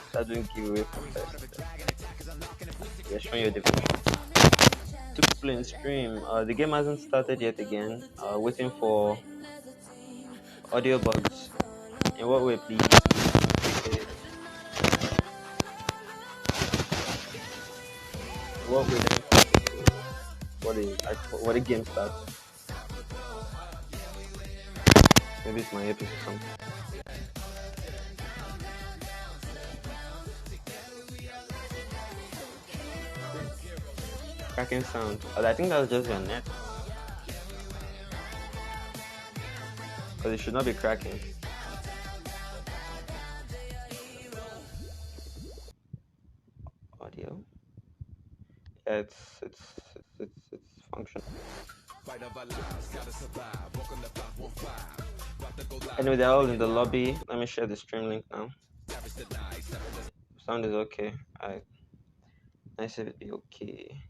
Start doing giveaway from first. Yeah, showing your device. Two people in stream. The game hasn't started yet again. Waiting for audio bugs. In what way, please? What way? What the game starts? Maybe it's my episode or something. Cracking sound. I think that's just your net. Because it should not be cracking. Audio. Yeah, it's functional. Anyway, they're all in the lobby. Let me share the stream link now. Sound is okay. Alright. Nice if it be okay.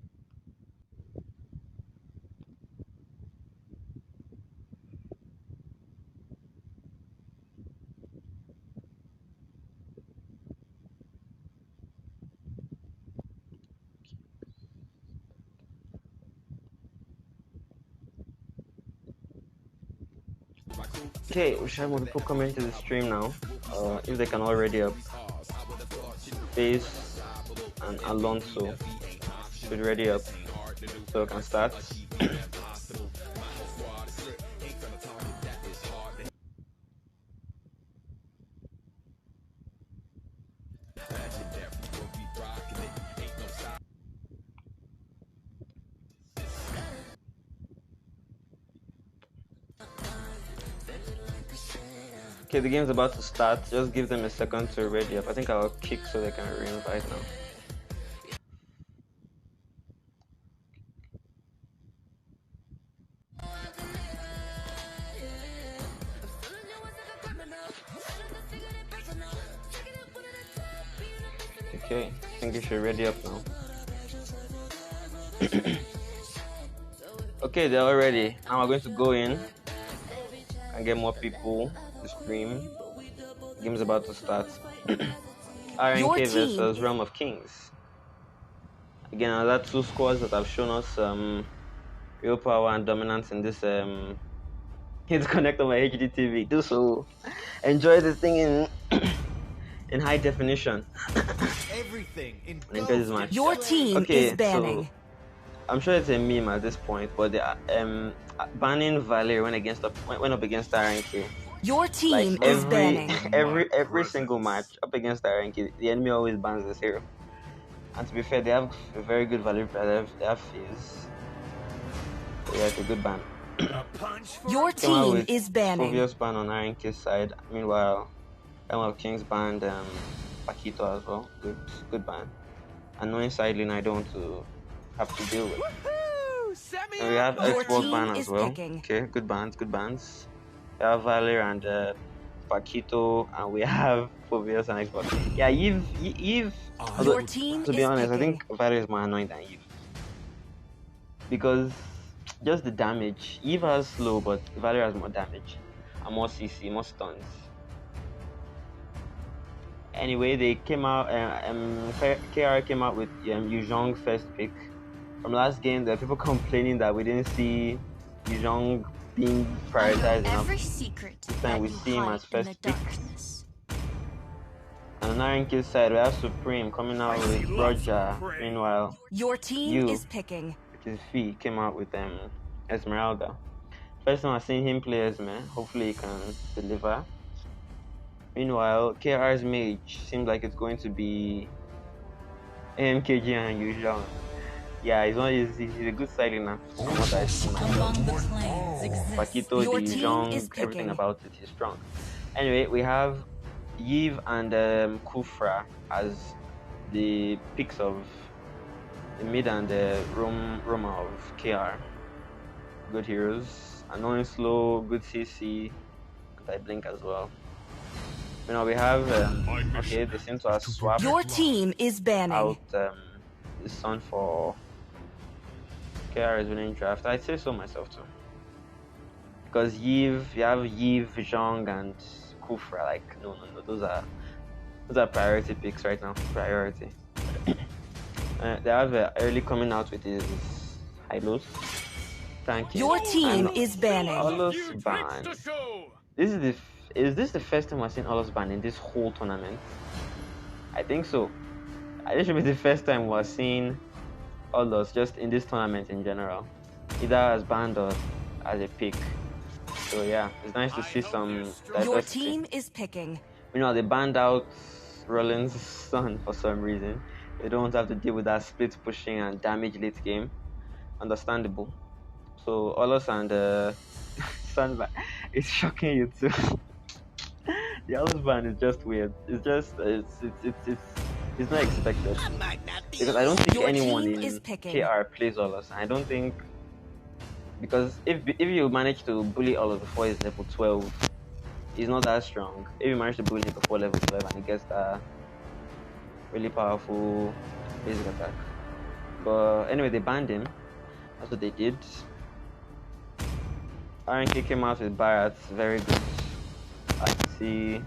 Okay, we should have more people coming into the stream now. If they can already up. Base and Alonso should ready up, so we can start. Okay, the game's about to start. Just give them a second to ready up. I think I'll kick so they can re-invite now. Okay, I think you should ready up now. Okay, they're all ready. Now we're going to go in and get more people to stream. The game's about to start. RNK versus Realm of Kings. Again, another two squads that have shown us real power and dominance in this hit connect on my HDTV. Do so. Enjoy this thing in high definition. Everything in enjoy this match. Your team is banning. So I'm sure it's a meme at this point, but they banning Valer went up against RNK. Your team is banning. Every single match up against RNK, the enemy always bans this hero. And to be fair, they have a very good Valer player. They have Fizz. So yeah, it's a good ban. Your team is banning. Obvious ban on RNK's side. Meanwhile, ML Kings banned Paquito as well. Good ban. Annoying side lane I don't want to have to deal with. And we have Xbox ban as well. Okay, good bans. We have Valer and Paquito, and we have Phobius and Xbox. Yeah, Eve. To be honest, I think Valer is more annoying than Eve. Because just the damage. Eve has slow, but Valer has more damage. And more CC, more stuns. Anyway, they came out, KR came out with Yuzhong first pick. From last game, there are people complaining that we didn't see Yuzhong being prioritized enough. This time we see him as first pick. And on RNK's side, we have Supreme coming out with Roger. Meanwhile, your team is picking. Which is Fee, came out with Esmeralda. First time I've seen him play Esme. Hopefully he can deliver. Meanwhile, KR's mage seems like it's going to be AMKG and Yuzhong. Yeah, he's a good side laner from what I see myself. Paquito, Your the team Zhong, is everything picking. about it is strong. Anyway, we have Yves and Kufra as the picks of the mid and the Roma of KR. Good heroes. Annoying slow, good CC, anti-blink as well. You know, we have, okay, they seem to have swapped Your team is banning. out the Sun for KR is winning draft. I'd say so myself too. Because you have Yves, Zhang, and Kufra. Like, no, those are priority picks right now. Priority. They have early coming out with his Hylos. Thank you. Your team is banning. Hylos ban. Is this the first time I've seen Hylos ban in this whole tournament? I think so. This should be the first time we're seeing Hylos just in this tournament in general, either as banned or as a pick. So yeah, it's nice to see some diversity. Your team is picking. You know, they banned out Rollins' son for some reason. They don't have to deal with that split pushing and damage late game. Understandable. So Olos and Sunban, it's shocking you too. The Olos ban is just weird. It's just it's not expected. Because I don't think anyone in KR plays Olos. I don't think, because if you manage to bully Olos before he's level 12, he's not that strong. If you manage to bully him before level 12 and he gets that really powerful basic attack. But anyway, they banned him. That's what they did. RNK came out with Barats, very good. I can see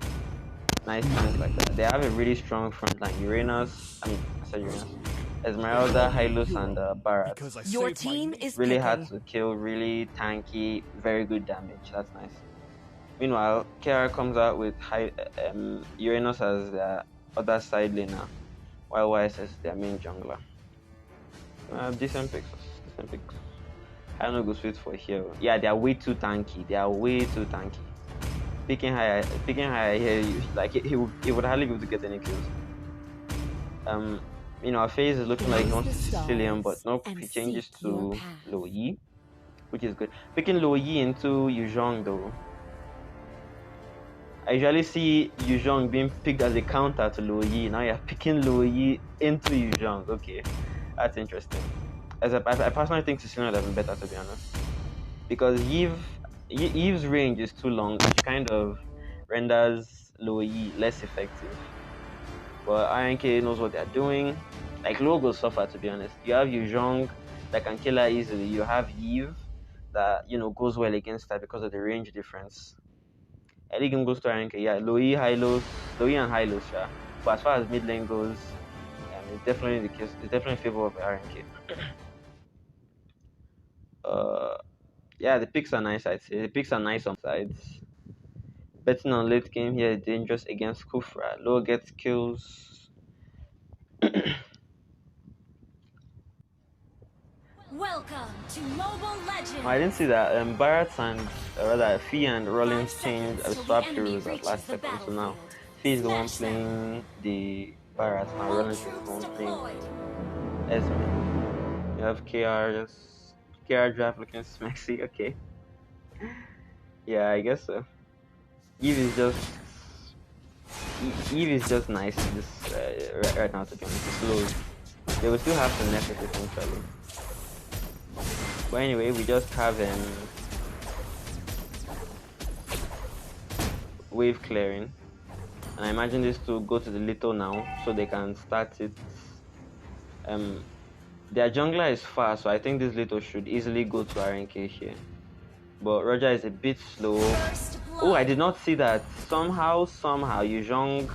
nice things like that. They have a really strong front line. Esmeralda, Hylos, and Barats. Your team is really picking. hard to kill, really tanky, very good damage. That's nice. Meanwhile, KR comes out with Uranus as their other side laner, while YS is their main jungler. Decent picks. I don't know go sweet for here. Yeah, they are way too tanky. Picking high here, like he would hardly be able to get any kills. You know, our phase is looking like he wants to Sicilian, but nope, he changes to Lo Yi, which is good. Picking Lo Yi into Yuzhong though. I usually see Yuzhong being picked as a counter to Lo Yi. Now you're picking Lo Yi into Yuzhong. Okay, that's interesting. I personally think Sicilian would have been better, to be honest, because Yves' range is too long, which kind of renders Lo Yi less effective. But RNK knows what they're doing. Like, Logo suffer, to be honest. You have Yuzhong that can kill her easily. You have Yves that, you know, goes well against her because of the range difference. Early game goes to RNK. Yeah, Lo Yi and Hylos, yeah. But as far as mid lane goes, it's definitely the case. It's definitely in favor of RNK. Yeah, the picks are nice, I'd say. The picks are nice on sides. Betting on late game here is dangerous against Kufra. Low gets kills. Welcome to Mobile Legends. I didn't see that. Barats and rather Fee and Rollins changed swap heroes at last second. So now Fee is the one playing the Barats, now Rollins is the one playing Esme. You have KR draft looking smexy. Okay. Yeah, I guess so. Eve is just nice right now, to be honest. It's slow. They will still have to nerf it eventually. But anyway, we just have wave clearing, and I imagine this to go to the little now so they can start it. Their jungler is fast, so I think this little should easily go to RNK here. But Roger is a bit slow. Oh, I did not see that. Somehow, Yuzhong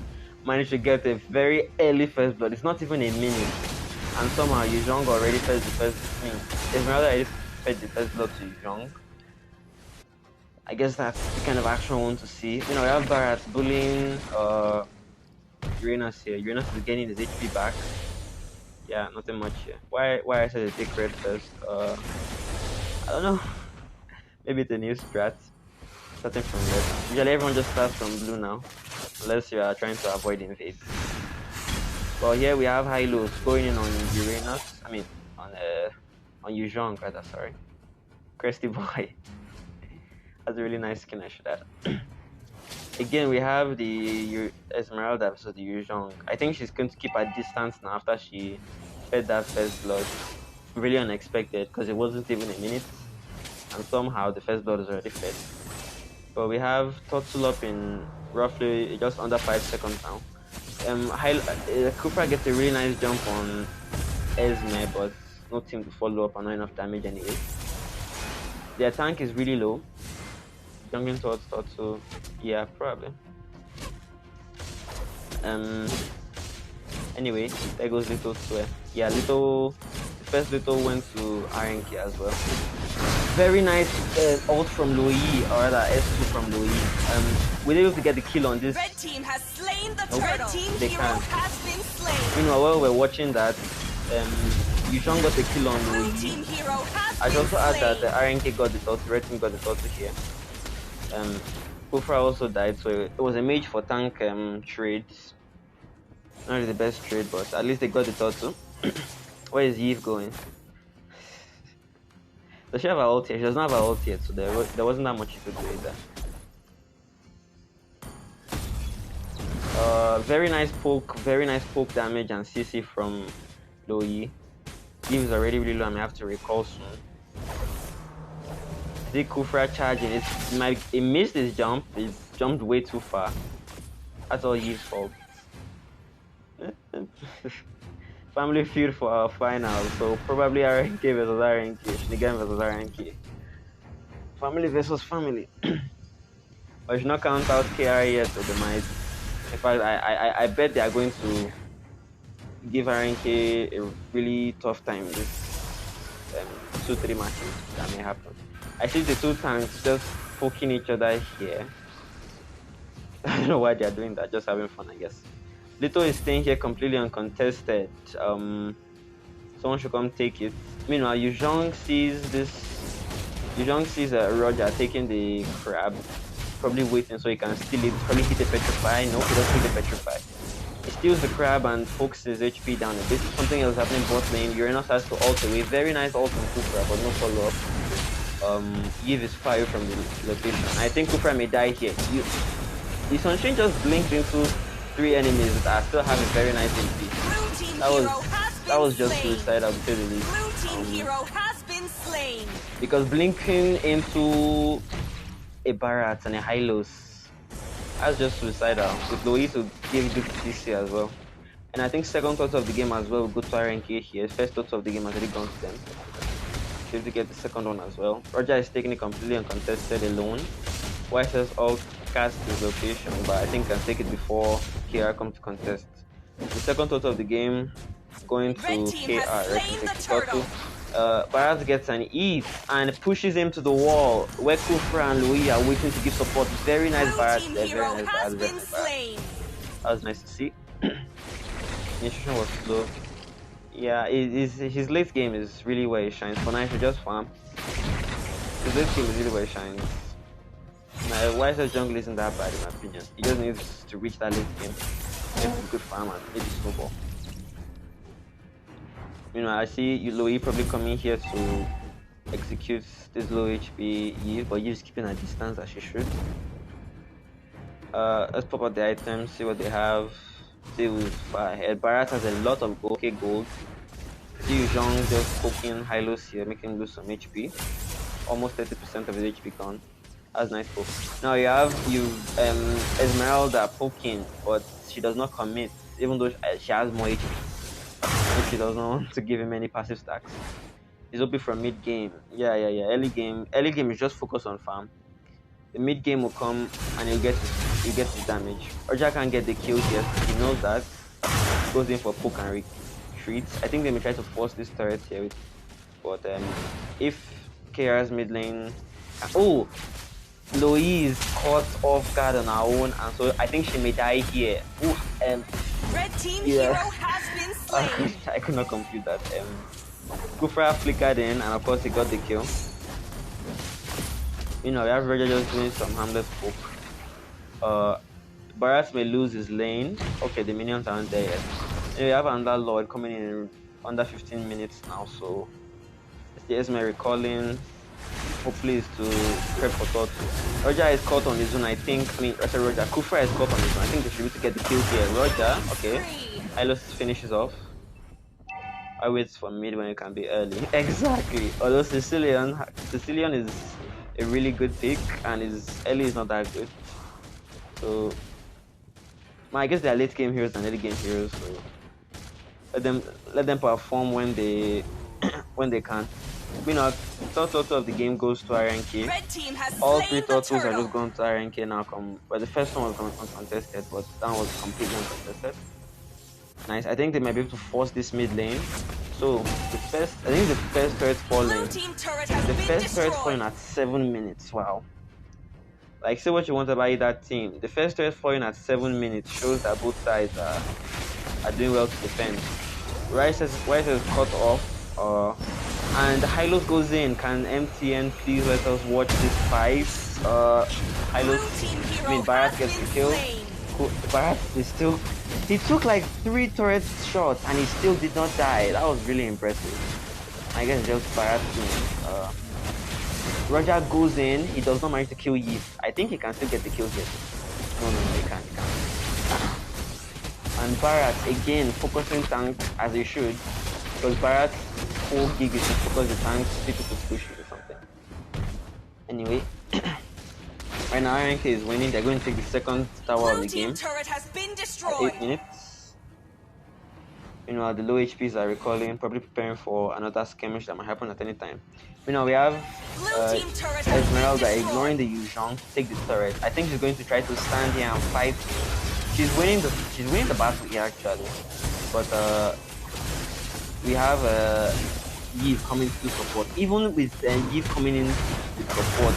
managed to get a very early first blood. It's not even a minute. And somehow Yuzhong already fed the first Esmeralda already fed the first blood to Yuzhong. I guess that's the kind of action I want to see. You know, we have Barats bullying Uranus here. Uranus is getting his HP back. Yeah, nothing much here. Why I said to take red first? I don't know. Maybe it's a new strat. Starting from red. Usually everyone just starts from blue now. unless you are trying to avoid invade. Well, here we have Hylos going in on Uranus. I mean, on Yuzhong rather. Sorry, Cresty Boy. That's a really nice skin. I should add. Again, we have the Esmeralda versus the Yuzhong. I think she's going to keep her distance now after she fed that first blood. Really unexpected because it wasn't even a minute, and somehow the first blood is already fed. But we have Turtle up in roughly just under 5 seconds now. Kufra gets a really nice jump on Esme, but no team to follow up and not enough damage anyway. Their tank is really low. Jumping towards Turtle, yeah, probably. Anyway, there goes Little Swear. Yeah, the first Little went to RNK as well. Very nice ult from Louis, or rather S2 from Louis. We're able to get the kill on this. Red team has slain the turtle. Red team hero has been slain. Meanwhile, while we're watching that, Yuzhong got the kill on Louis. Team hero has I should also add that the RNK got the turtle, Red team got the turtle here. Kufra also died, so it was a mage for tank trade. Not really the best trade, but at least they got the turtle. Where is Eve going? Does she have her ult here? She doesn't have her ult yet, so there wasn't that much you could do either. Very nice poke damage and CC from Loyi. Eve is already really low, I may have to recall soon. The Kufra charging, it missed his jump, it jumped way too far. That's all Eve's fault. Family feud for our final, so probably RNK versus RNK, Shinigan versus RNK. Family versus family. I should not count out KR yet to the might. In fact, I bet they are going to give RNK a really tough time this 2-3 matches that may happen. I see the two tanks just poking each other here. I don't know why they are doing that, just having fun, I guess. Little is staying here completely uncontested. Someone should come take it. Meanwhile, Yuzhong sees Roger taking the crab, probably waiting so he can steal it. Probably hit the petrify. No, he doesn't hit the petrify. He steals the crab and pokes his HP down a bit. Something else happening bot lane. Uranus has to ult away. Very nice ult from Kufra, but no follow up. Eve is far away from the location. I think Kufra may die here. The Sunshine just blinked into 3 enemies that are still having very nice HP. That was just suicidal, to say the least. Blue team hero has been slain. Because blinking into a Barat and a Hylos, that's just suicidal. With Louis to give good CC as well. And I think second thought of the game as well will go to RNK here. First thought of the game has already gone to them. Should to get the second one as well. Roger is taking it completely uncontested alone. White says all cast his location, but I think can take it before KR comes to contest. The second thought of the game going to KR. Barat gets an Eve and pushes him to the wall where Kufra and Louis are waiting to give support. Very nice Barat there, very nice Barat. That was nice to see. Initiation was slow. Yeah, his late game is really where he shines. For now, he should just farm. His late game is really where he shines. My wisest jungle isn't that bad in my opinion. He just needs to reach that late game. Maybe a good farm and maybe snowball. You know, I see Louis probably coming here to execute this low HP Eve, but Eve's keeping a distance as she should. Let's pop out the items, see what they have. See who's far ahead. Barat has a lot of gold. Okay, gold. See Yuzhong just poking Hylos here, making him lose some HP. Almost 30% of his HP gone. That's nice poke. Now you have Esmeralda poking, but she does not commit, even though she has more HP. If she doesn't want to give him any passive stacks. He's OP from mid game. Yeah. Early game is just focus on farm. The mid game will come and he'll get his damage. Roger can't get the kill here. He knows that. Goes in for poke and retreats. I think they may try to force this turret here, but if KR's mid lane, Louise caught off guard on her own, and so I think she may die here. Red team hero has been slain. I could not compute that. Kufra flickered in, and of course he got the kill. You know, we have Roger just doing some harmless poke. Barrett may lose his lane. Okay, the minions aren't there yet. And we have another Lord coming in under 15 minutes now, so it's the Esme recalling. Hopefully it's to prep for thought. Roger is caught on his own, I think. Roger. Kufra is caught on his own. I think they should be to get the kill here. Roger, okay. Hylos finishes off. I wait for mid when it can be early. Exactly. Although Sicilian is a really good pick, and his early is not that good. So, I guess they are late game heroes and early game heroes. So let them perform when they can. Third turtle of the game goes to RNK. All three turtles are just going to RNK now. But the first one was uncontested, but that one was completely uncontested. Nice. I think they might be able to force this mid lane. So I think the first turret falling. The first turret falling at 7 minutes. Wow. Like, say what you want about that team. The first turret falling at 7 minutes shows that both sides are doing well to defend. Rice is cut off. And Hylos goes in. Can MTN please let us watch this fight? Barrett gets the kill. Barrett is still. He took like 3 turret shots and he still did not die. That was really impressive. I guess just Barrett doing. Roger goes in. He does not manage to kill Yi. I think he can still get the kill here. No, he can't. And Barrett again focusing tank as he should. Because Barrett's whole gig is to focus the tanks, people to push it or something. Anyway, right now RNK is winning. They're going to take the second tower of the game. Turret has been destroyed. 8 minutes. The low HPs are recalling, probably preparing for another skirmish that might happen at any time. We have Esmeralda ignoring the Yuzhong to take the turret. I think she's going to try to stand here and fight. She's winning the battle here actually, but we have Yves coming to support. Even with Yves coming in with support,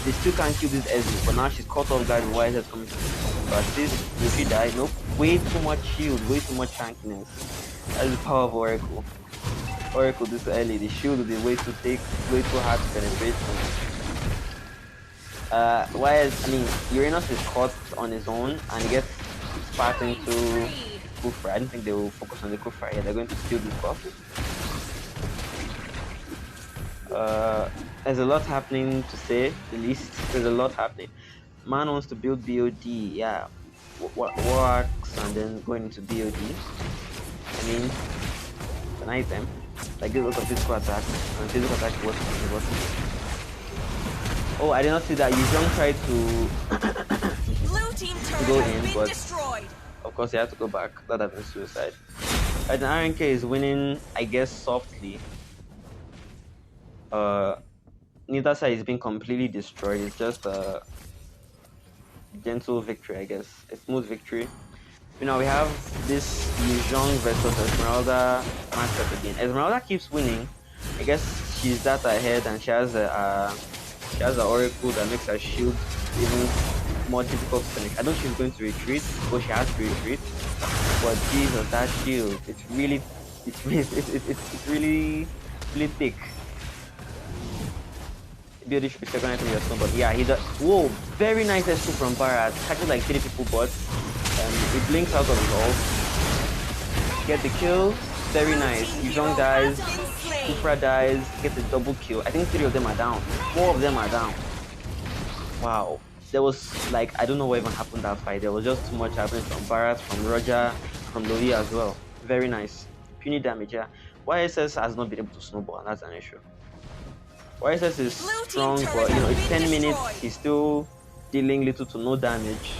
they still can't kill this Ezreal. But now she's caught off guard with YZ coming to support. But this, will she die? Nope. Way too much shield, way too much tankiness. That's the power of Oracle. Oracle this early, the shield will be way too thick, way too hard to penetrate. Uranus is caught on his own and he gets spat into Kufra. I don't think they will focus on the Kufra here. They're going to steal this buff. There's a lot happening, to say the least. There's a lot happening. Man wants to build BOD, yeah. Works and then going into BOD. I mean, it's an item. Like this lot of physical attack. And physical attack was. Oh, I did not see that. Yuzhong tried to go in, but of course he had to go back. That would have been suicide. Right, the RNK is winning, I guess, softly. Neither side is being completely destroyed. It's just a gentle victory, I guess. A smooth victory. We have this Yuzhong versus Esmeralda matchup again. Esmeralda keeps winning. I guess she's that ahead, and she has an Oracle that makes her shield even more difficult to finish. I know she's going to retreat, but she has to retreat. But Jesus, that shield, it's really thick. Beauty should be second item your stone, but yeah, he does. Whoa, very nice S2 from Barrett. Catches like 3 people, but it blinks out of his ult. Get the kill, very nice. Yuzhong dies, Kufra dies, gets a double kill. I think 3 of them are down. 4 of them are down. Wow. There was like, I don't know what even happened that fight. There was just too much happening from Barrett, from Roger, from Lodi as well. Very nice. Puny damage, yeah. YSS has not been able to snowball, and that's an issue. YSS is strong, but it's 10 minutes. He's still dealing little to no damage.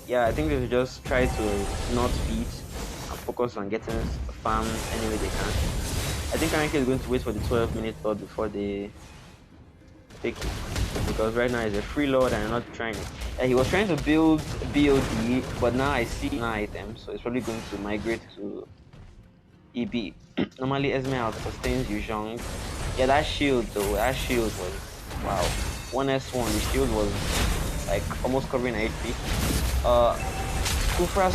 Yeah, I think they should just try to not feed and focus on getting the farm any way they can. I think RNK is going to wait for the 12-minute Lord before they take it, because right now he's a free Lord and not trying it. He was trying to build BOD, but now I see an item, so it's probably going to migrate to EB. Normally Esme out sustains Yuzhong. Yeah, that shield though, that shield was, wow. 1S1, the shield was like almost covering HP. Kufra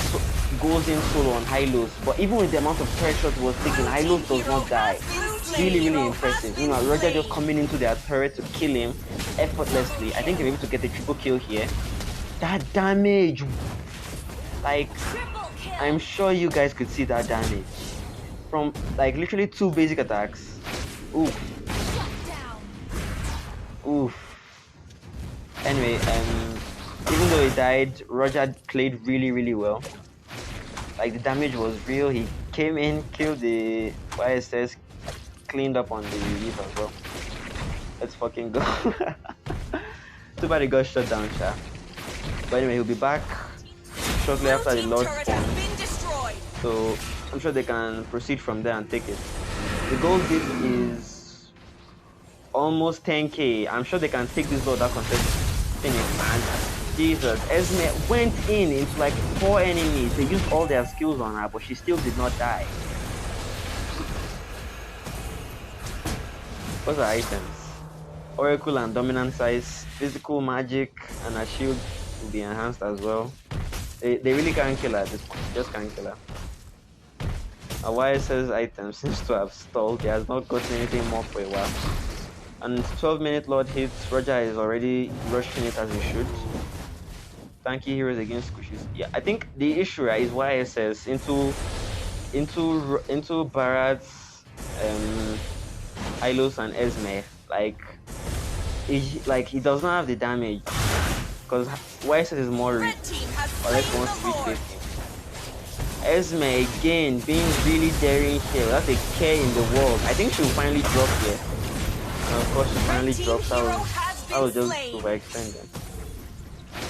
goes in solo on Hylos, but even with the amount of turret shots was taking, Hylos does not die. Really impressive. Roger just coming into their turret to kill him effortlessly. I think they're able to get a triple kill here. That damage, like, Triple kill. I'm sure you guys could see that damage from like literally 2 basic attacks. Oof, Shut down. oof. Anyway, even though he died, Roger played really well. Like, the damage was real. He came in, killed the YSS, cleaned up on the relief as well. Let's fucking go. Too bad he got shut down, Sha. But anyway, he'll be back shortly after the Blue team Lord turret spawn. has been destroyed. So I'm sure they can proceed from there and take it. The goal dip is almost 10k. I'm sure they can take this Lord that contest finish, man. Jesus, Esme went into like 4 enemies. They used all their skills on her, but she still did not die. What's her items? Oracle and dominant size, physical magic, and her shield will be enhanced as well. They really can't kill her, they just can't kill her. Her YSS item seems to have stalled. He has not gotten anything more for a while. And 12-minute Lord hits, Roger is already rushing it as he should. Tanky heroes against squishies. Yeah, I think the issue, right, is YSS into Barat's, Hylos and Esme. He does not have the damage because YSS is more Red team has let's slain go the Lord. 350. Esme again being really daring here. That's a K in the world. I think she'll finally drop here. And of course she finally Red team drops. hero has I was been just slain. overextending.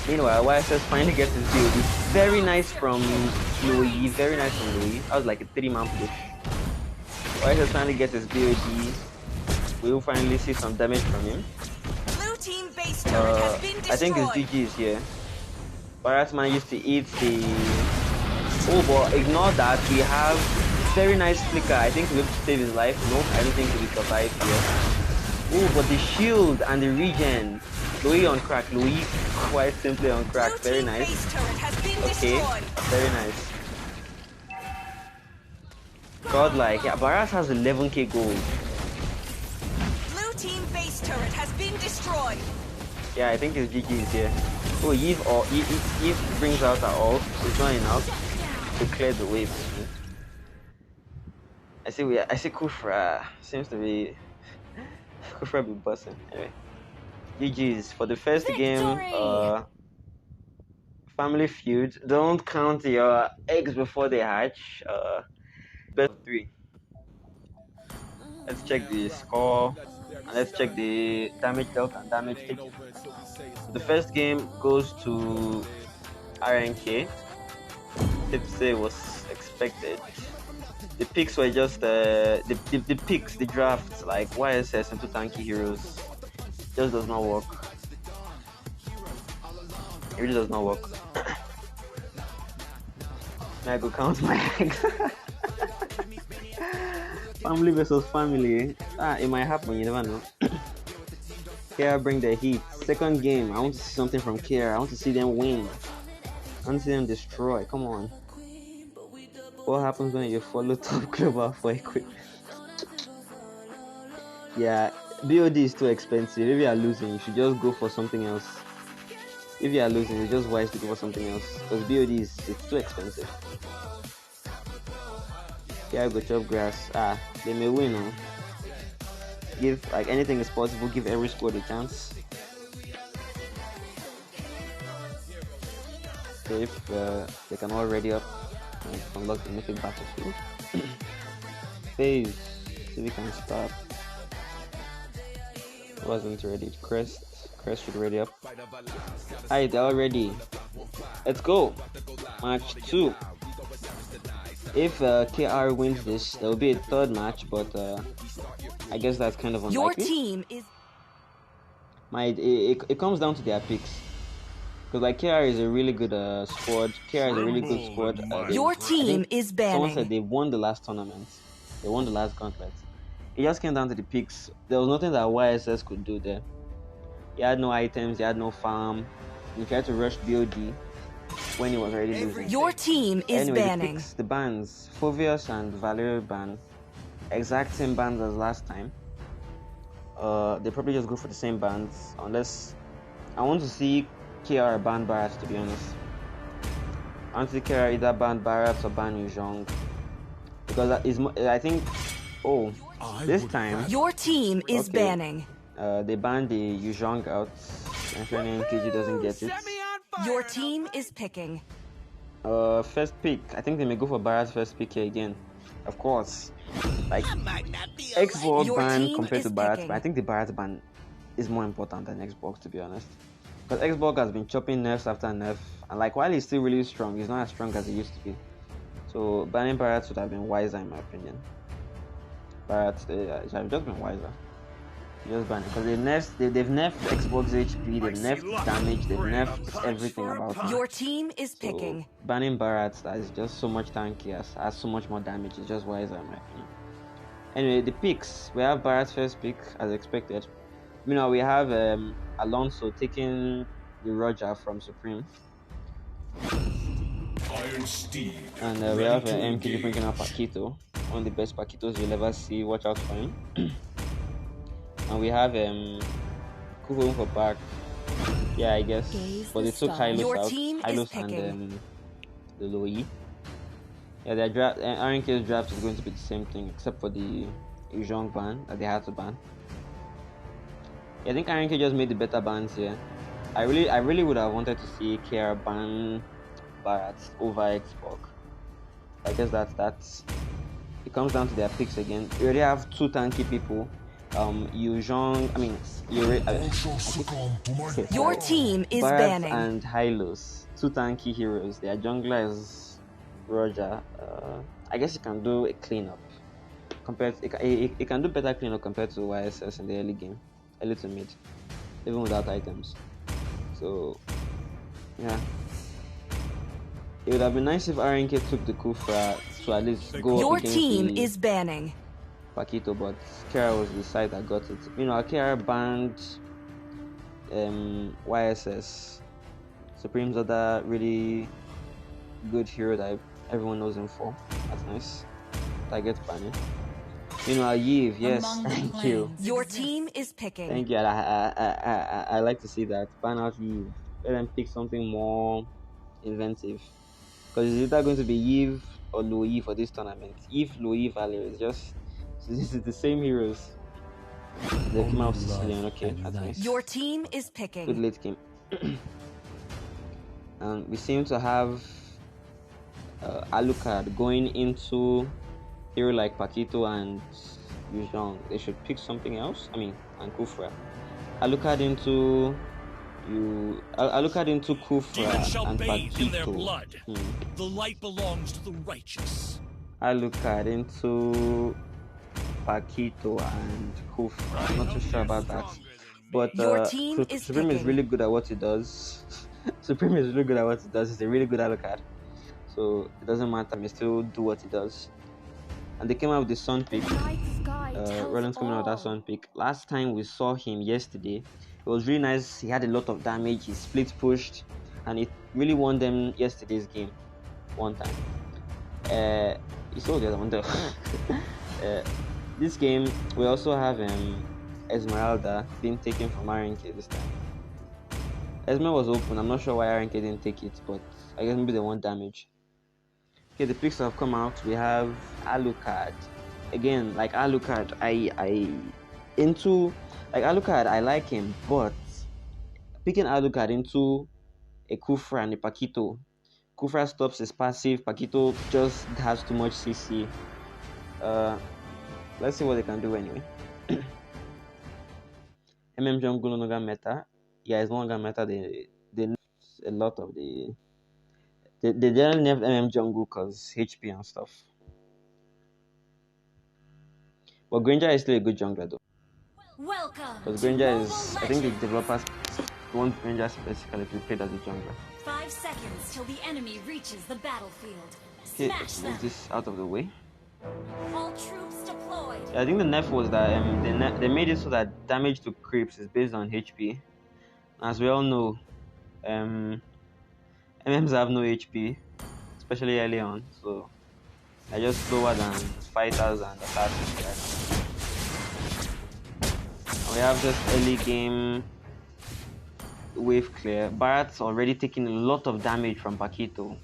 Meanwhile, YSS finally gets his build. Very nice from Louis. Very nice from Louis. That was like a 3-man push. YSS finally gets his build. We will finally see some damage from him. Blue team base turret has been destroyed. I think his GG is here. Baratman used to eat the... Oh, but ignore that. We have very nice flicker. I think we'll save his life. No, I don't think he will survive here. Oh, but the shield and the regen. Louis on crack. Louis quite simply on crack. Blue Very team nice. base turret has been Okay, destroyed. very nice. Godlike. Yeah, Barat has 11k gold. Blue team base turret has been destroyed. Yeah, I think his GG is here. Oh, Eve brings out her ult. It's not enough to clear the wave. I see Kufra seems to be Kufra be busting. Anyway, GG's for the first game. Family feud. Don't count your eggs before they hatch. Best 3. Let's check the score and let's check the damage dealt and damage taken. The first game goes to RNK. Safe to say was expected. The picks were just the picks, the drafts like YSS into tanky heroes just does not work. It really does not work. Now I go count my eggs. Family versus family. It might happen, you never know. KR bring the heat. Second game, I want to see something from KR. I want to see them win. I want to see them destroy. Come on. What happens when you follow top global for equipment? Yeah, BOD is too expensive. If you are losing, you should just go for something else. If you are losing, it's just wise to go for something else. Because BOD it's too expensive. Yeah, go chop grass. They may win, huh? Give, like, anything is possible. Give every squad a chance. So if they can all ready up and unlock the mythic battlefield. Phase. See if we can start. Wasn't ready. Crest should ready up. Alright, they're all ready. Let's go. Match 2. If KR wins this, there will be a third match, but I guess that's kind of unlikely. Your team is... It comes down to their picks. Because like KR is a really good squad. KR is a really good squad. Your team is Someone said banning. they won the last tournament. They won the last gauntlet. It just came down to the picks. There was nothing that YSS could do there. He had no items, he had no farm. He tried to rush BOD when he was already losing. Your team is Anyway, banning. the picks, the bans. Fovius and Valerio ban. Exact same bans as last time. They probably just go for the same bans. Unless... I want to see KR ban Barats, to be honest. I want to see KR either ban Barats or ban Yuzhong. Because that is, I think, oh, this time... Your team is banning. They banned the Yuzhong out. Ensuring KG doesn't get it. Your team is picking. First pick. I think they may go for Barats first pick here again. Of course. Like, Xbox ban compared to Barats, but I think the Barats ban is more important than Xbox, to be honest. Because Xbox has been chopping nerfs after nerf, and like while he's still really strong, he's not as strong as he used to be. So banning Barats would have been wiser in my opinion. Barats should have just been wiser. Just ban it because they've nerfed Xbox HP, they've nerfed damage, they've nerfed everything about it. Your team is picking. So, banning Barats that is just so much tanky, has so much more damage. It's just wiser in my opinion. Anyway, the picks, we have Barats first pick as expected. Meanwhile, we have Alonso taking the Roger from Supreme. And we have MKG bringing up Paquito, one of the best Paquitos you'll ever see. Watch out for him. And we have Kufu for back. Yeah, I guess. But they took Hylos out. Hylos and the Loi. Yeah, their draft, RNK's draft is going to be the same thing except for the Yuzhong ban that they had to ban. Yeah, I think RNK just made the better bans here. I really would have wanted to see KR ban Barats over Xbox. I guess that's it comes down to their picks again. You already have two tanky people. Yuzhong, I mean, your team is Barats banning. And Hylos, two tanky heroes. Their jungler is Roger. I guess you can do a cleanup compared. It can do better cleanup compared to YSS in the early game, early to mid, even without items. So, yeah. It would have been nice if RNK took the Kufra to at least go your up against team the is banning. Paquito, but KR was the side that got it. You know, KR banned YSS. Supreme's other really good hero that everyone knows him for. That's nice. That gets banned. You know, Yiv, yes, thank you. Your team is picking. Thank you. I like to see that. Ban out Yiv. Let them pick something more inventive. Because it's either going to be Yiv or Louis for this tournament. Yiv, Louis, Valerie. It's just this is the same heroes. They came out Sicilian, okay. That's nice. Your team is picking. Good late game. And we seem to have Alucard going into hero like Paquito and Yuzhong. They should pick something else. I mean, and Kufra. Alucard into Kufra and Paquito. The light belongs to the righteous. Alucard into Paquito and Kufra. I'm not too sure about that. But Supreme is really good at what he does. Supreme is really good at what he does. He's a really good Alucard. So it doesn't matter, he still do what he does. And they came out with the Sun pick. Rollins coming out with that Sun pick. Last time we saw him yesterday, it was really nice. He had a lot of damage, he split pushed, and it really won them yesterday's game one time. You saw the other one though. This game we also have Esmeralda being taken from RNK this time. Esme was open, I'm not sure why RNK didn't take it, but I guess maybe they want damage. Okay, the picks have come out. We have Alucard. Again, like Alucard, Alucard, I like him, but picking Alucard into a Kufra and a Paquito. Kufra stops his passive, Paquito just has too much CC. Let's see what they can do anyway. Jungle no longer meta. Yeah, it's no longer meta. They a lot of they generally nerfed Jungle because HP and stuff. But Granger is still a good jungler though. Welcome. Because Granger is, I think the developers want Granger specifically to be played as a jungler. 5 seconds till the enemy reaches the battlefield. Okay, Smash them. move this out of the way. All troops deployed. Yeah, I think the nerf was that they made it so that damage to creeps is based on HP. As we all know, MMs have no HP, especially early on, so they're just slower than fighters and assassins right now. And we have this early game wave clear. Barrett's already taking a lot of damage from Paquito.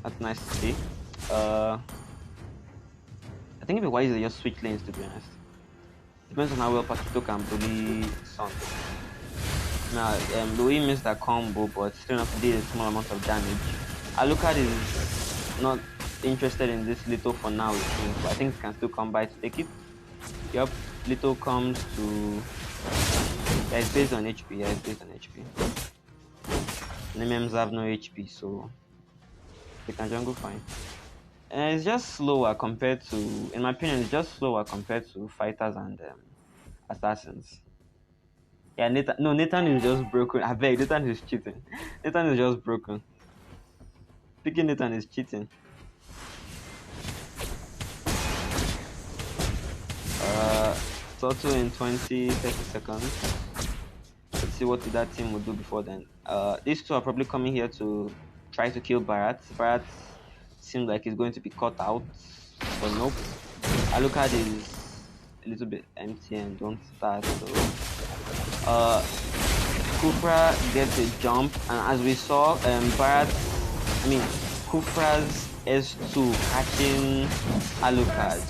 That's nice to see. I think it'd be wise to just switch lanes, to be honest. Depends on how well Paquito can bully Son. Now, Louis missed that combo, but still enough to deal a small amount of damage. Alucard is not interested in this Little for now, it seems, but I think he can still come by to take it. Yup, Little comes to... Yeah, it's based on HP, yeah, it's based on HP. NMMs have no HP, so they can jungle fine. And it's just slower compared to, in my opinion, it's just slower compared to fighters and assassins. Yeah, Nathan is just broken. I beg, Nathan is cheating. Nathan is just broken. Picking Nathan is cheating. Total in 20-30 seconds. Let's see what that team will do before then. These two are probably coming here to try to kill Barrat. Barrat seems like he's going to be caught out, but nope. Alucard is a little bit empty and don't start, so Kufra gets a jump, and as we saw, Kufra's S2 catching Alucard,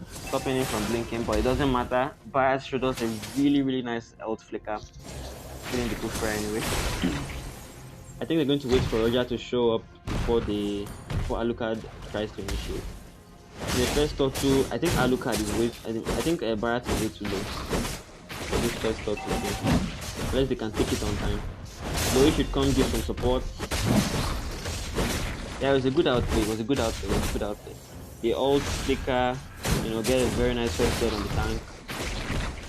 stopping him from blinking, but it doesn't matter. Barrat showed us a really nice ult flicker, killing the Kufra anyway. I think they're going to wait for Roger to show up before Alucard tries to initiate. In the first talk two, I think Alucard is way. I think Barrat is way too low for this first talk two. Unless they can take it on time. Louis should come give some support. Yeah, it was a good outplay. The old flicker, get a very nice first shot on the tank.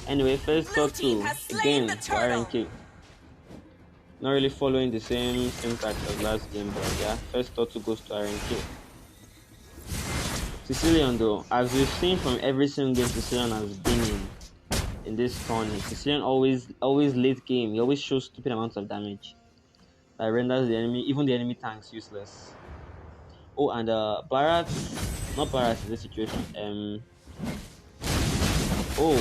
Anyway, first talk two again for RNK. Not really following the same syntax as last game, but yeah, first thought to goes to RNK. Sicilian though, as we've seen from every single game Sicilian has been in this tournament, Sicilian always late game, he always shows stupid amounts of damage that renders the enemy, even the enemy tanks, useless. Oh, and Barrat, not Barrat in this situation, Blue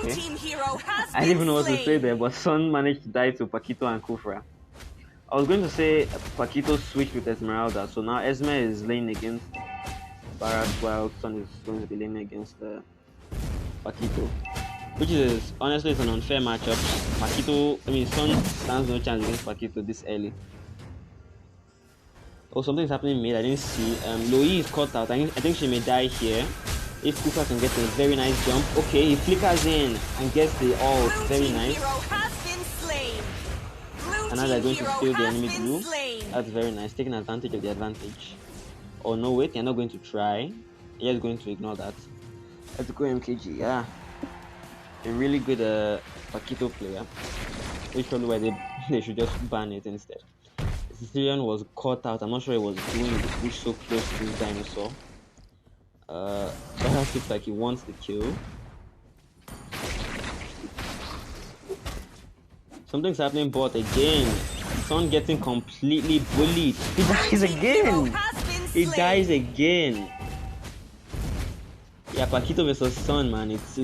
team hero has I didn't even know what to say there, but Son managed to die to Paquito and Kufra. I was going to say Paquito switched with Esmeralda, so now Esme is laying against Barrat while Son is going to be laying against Paquito. Which is, honestly, it's an unfair matchup. Son stands no chance against Paquito this early. Oh, something's happening mid, I didn't see. Louis is caught out, I think she may die here. If Kufra can get a very nice jump. Okay, he flickers in and gets the ult. Very nice. And now they're going to steal the enemy blue. That's very nice. Taking advantage of the advantage. Oh no, wait, they're not going to try. They're just going to ignore that. Let's go MKG, yeah. A really good Paquito player. Which probably why they should just ban it instead. The Sicilian was caught out. I'm not sure he was doing the push so close to this dinosaur. That looks like he wants the kill. Something's happening, but again, Son getting completely bullied. He dies again. He dies again. Yeah, Paquito versus Son, man. It's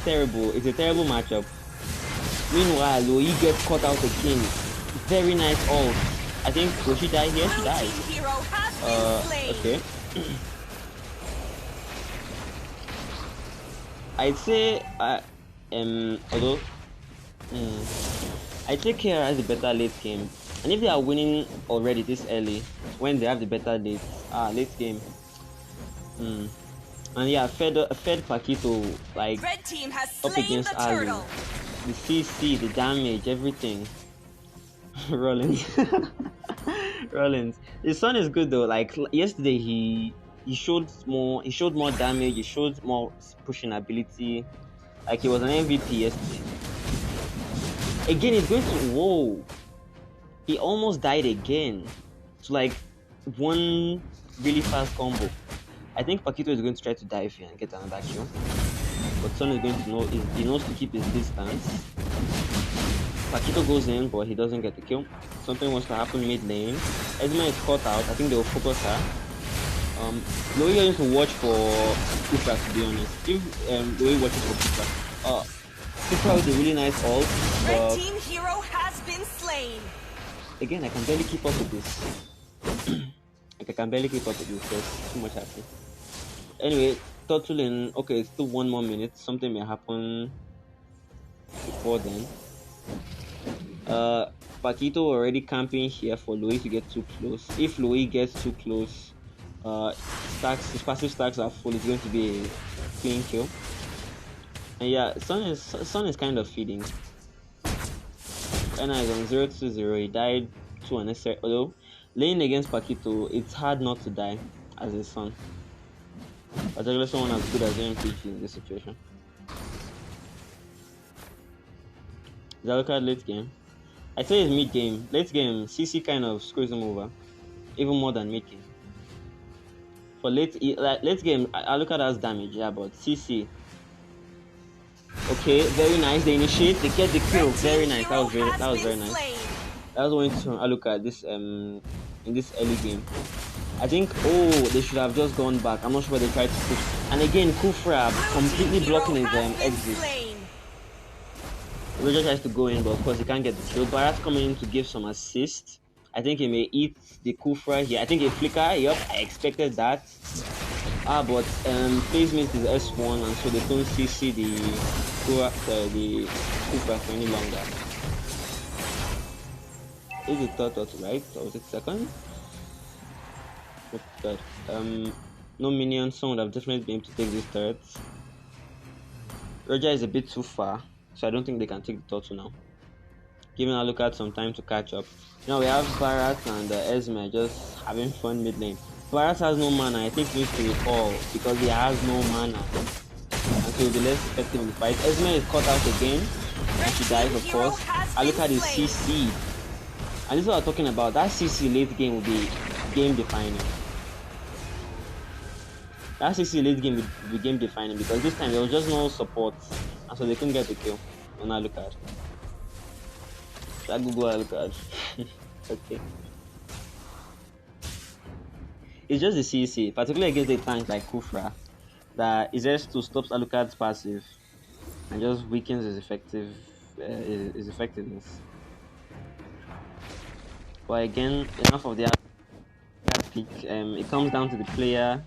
terrible. It's a terrible matchup. Meanwhile, Louis gets caught out again. Very nice ult. I think will she die here? She dies. Okay. I'd say, although, I'd say KR has a better late game. And if they are winning already this early, when they have the better late game. And yeah, fed Paquito, like, Red team has up against Ali. The CC, the damage, everything. Rollins. Rollins. His son is good though. Like, yesterday he showed more damage, he showed more pushing ability. Like, he was an MVP yesterday. Again, he's going to he almost died again. It's like one really fast combo. I think Paquito is going to try to dive here and get another kill. But Son is going to know, he knows to keep his distance. Paquito goes in, but he doesn't get the kill. Something wants to happen mid lane. Esma is caught out. I think they will focus her. Louis is going to watch for Kufra, to be honest. If Louis watches for Kufra, Kufra with a really nice ult, Red but team hero has been slain. again, I can barely keep up with this. Like, I can barely keep up with this. There's too much happening. Anyway, total in, okay, it's still 1 more minute. Something may happen before then. Paquito already camping here for Louis to get too close. If Louis gets too close, his passive stacks are full. It's going to be a clean kill. And yeah, Sun is kind of feeding. Anna is on 0-2-0. He died too unnecessary. Although laying against Paquito, it's hard not to die as a Sun. Particularly someone as good as MPG in this situation. Is that look at late game? I say it's mid game. Late game, CC kind of screws him over, even more than mid game. For late game, I look at as damage, yeah, but CC. Okay, very nice. They initiate, they get the kill. Very nice. That was very nice. That was going to I look at this in this early game. I think they should have just gone back. I'm not sure they tried to push. And again, Kufra completely blocking his exit. Roger tries to go in, but of course he can't get the kill. Barat coming in to give some assist. I think he may eat the Kufra here. I think a flicker. Yep, I expected that. But placement is S1, and so they don't CC the Kufra for any longer. Is it third or right? Or was it second? Third. No minions, someone would have definitely been able to take these turrets. Roger is a bit too far, so I don't think they can take the turtle now. Giving a look at some time to catch up. Now we have Barat and Esme just having fun mid lane. Barat has no mana. I think he needs to recall because he has no mana, and so he'll be less effective in the fight. Esme is caught out again, and she dies, of course. I look at his CC, and this is what I'm talking about. That CC late game will be game defining. That CC late game will be game defining because this time there was just no support, and so they couldn't get the kill on Alucard. That Google Alucard. Okay. It's just the CC, particularly against a tank like Kufra, that is just to stop Alucard's passive and just weakens his effectiveness. But again, enough of the pick. It comes down to the player.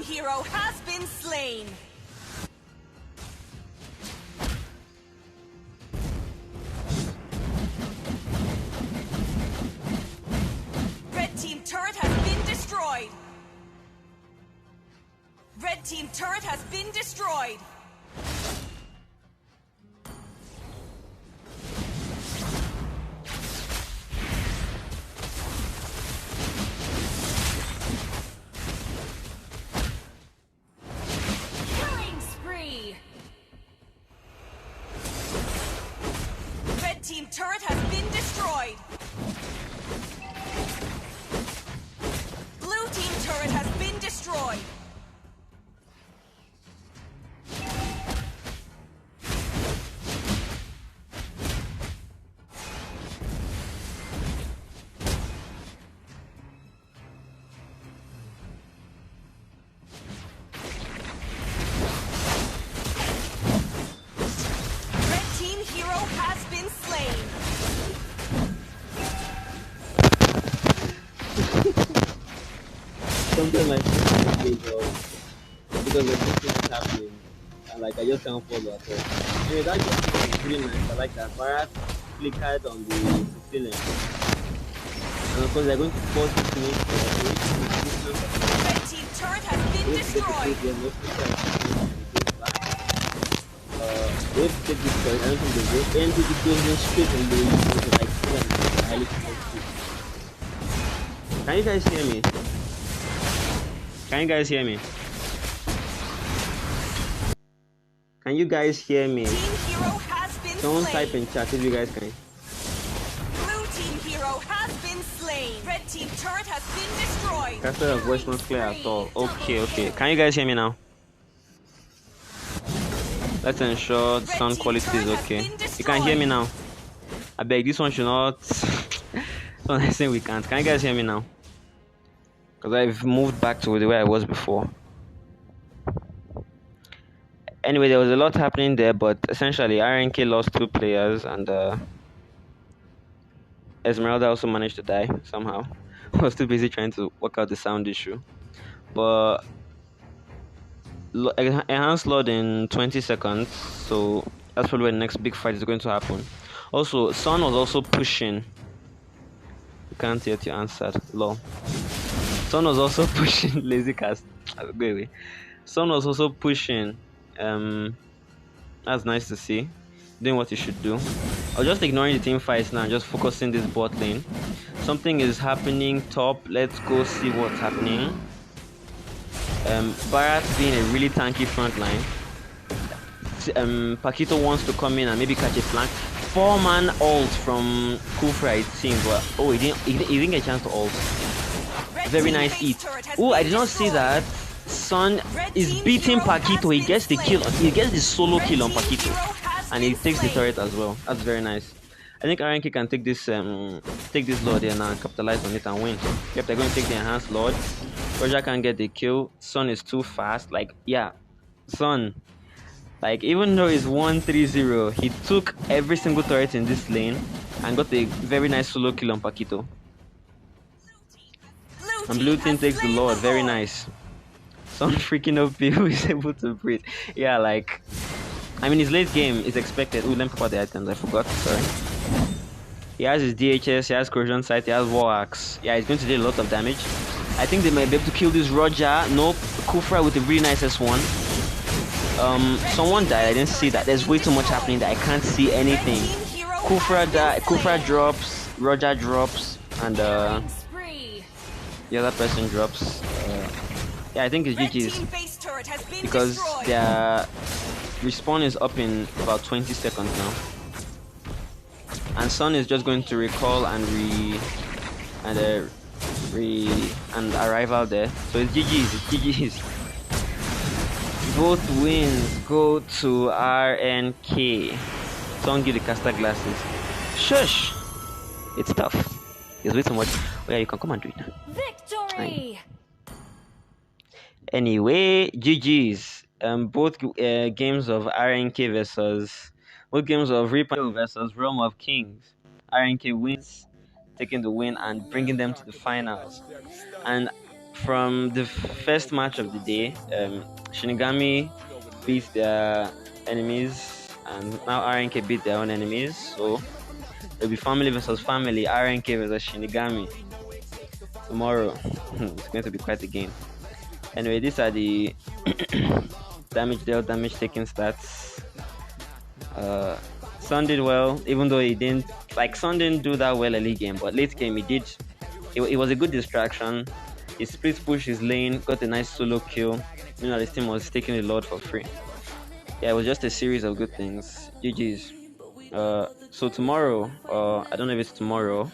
Hero has been slain. Red team turret has been destroyed. Red team turret has been destroyed. Team turret has been destroyed. Blue team turret has been destroyed. Red team hero has been slain. Something like this because the thing is happening, and like I just can't follow at all. Anyway, that just is really nice. I like that. Barat flickered on the ceiling. And of course, they're going to force you to make Red team turret has been destroyed. they have to take this turret. I don't think they will. NTT goes in straight and they use it like highly competitive. Can you guys hear me? Can you guys hear me? Can you guys hear me? Team hero has been Don't slain. type in chat if you guys can. Blue team hero has been slain. Red team turret has been destroyed. Caster voice not clear at all. Okay. Can you guys hear me now? Let's ensure the sound quality is okay. You can hear me now. I beg, this one should not. So I say we can't. Can you guys hear me now? Because I've moved back to the way I was before. Anyway, there was a lot happening there, but essentially RNK lost 2 players, and Esmeralda also managed to die somehow. I was too busy trying to work out the sound issue. But enhanced load in 20 seconds, so that's probably where the next big fight is going to happen. Also, Sun was also pushing. You can't yet you answered. Lol. Sun was also pushing. Lazy cast. Go away. Sun was also pushing. That's nice to see. Doing what you should do. I was just ignoring the team fights now and just focusing this bot lane. Something is happening top. Let's go see what's happening. Barat being a really tanky front line. Paquito wants to come in and maybe catch a flank. 4-man ult from Kufra, it seems. But oh, he didn't get a chance to ult. Very nice eat. Oh, I did not see that. Sun is beating Paquito. He gets the kill. He gets the solo kill on Paquito, and he takes the turret as well. That's very nice. I think RNK can take this lord here now and capitalize on it and win. Yep, they're going to take the enhanced lord. Roger can't get the kill. Sun is too fast. Like, yeah, Sun. Like, even though it's 1-3-0, he took every single turret in this lane and got a very nice solo kill on Paquito. And blue team takes the lord. Very nice. Sun freaking OP who is able to breathe. Yeah, like, I mean, his late game is expected. Ooh, let me pop out the items. I forgot. Sorry. He has his DHS, he has corrosion sight, he has war axe. Yeah, he's going to do a lot of damage. I think they might be able to kill this Roger. Nope. Kufra with a really nice S1. Someone died. I didn't see that. There's way too much happening that I can't see anything. Kufra died. Kufra drops. Roger drops, and the other person drops. Yeah, I think it's GG's because their respawn is up in about 20 seconds now. And Sun is just going to recall and arrival there. So it's GG's. It's GG's. Both wins go to RNK. Sun give the caster glasses. Shush! It's tough. It's way too much. Oh yeah, you can come and do it now. Victory! Anyway, GG's. Both games of RNK versus games of Reaper versus Realm of Kings. RNK wins, taking the win and bringing them to the finals. And from the first match of the day, Shinigami beat their enemies, and now RNK beat their own enemies. So it'll be family versus family, RNK versus Shinigami tomorrow. It's going to be quite a game. Anyway, these are the damage dealt, damage taken stats. Sun did well, even though he didn't. Like, Sun didn't do that well early game, but late game he did. It was a good distraction. He split pushed his lane, got a nice solo kill. Meanwhile, his team was taking the Lord for free. Yeah, it was just a series of good things. GG's. So tomorrow, I don't know if it's tomorrow,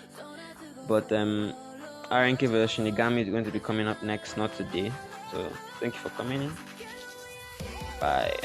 but RNK vs Shinigami is going to be coming up next, not today. So thank you for coming in. Bye.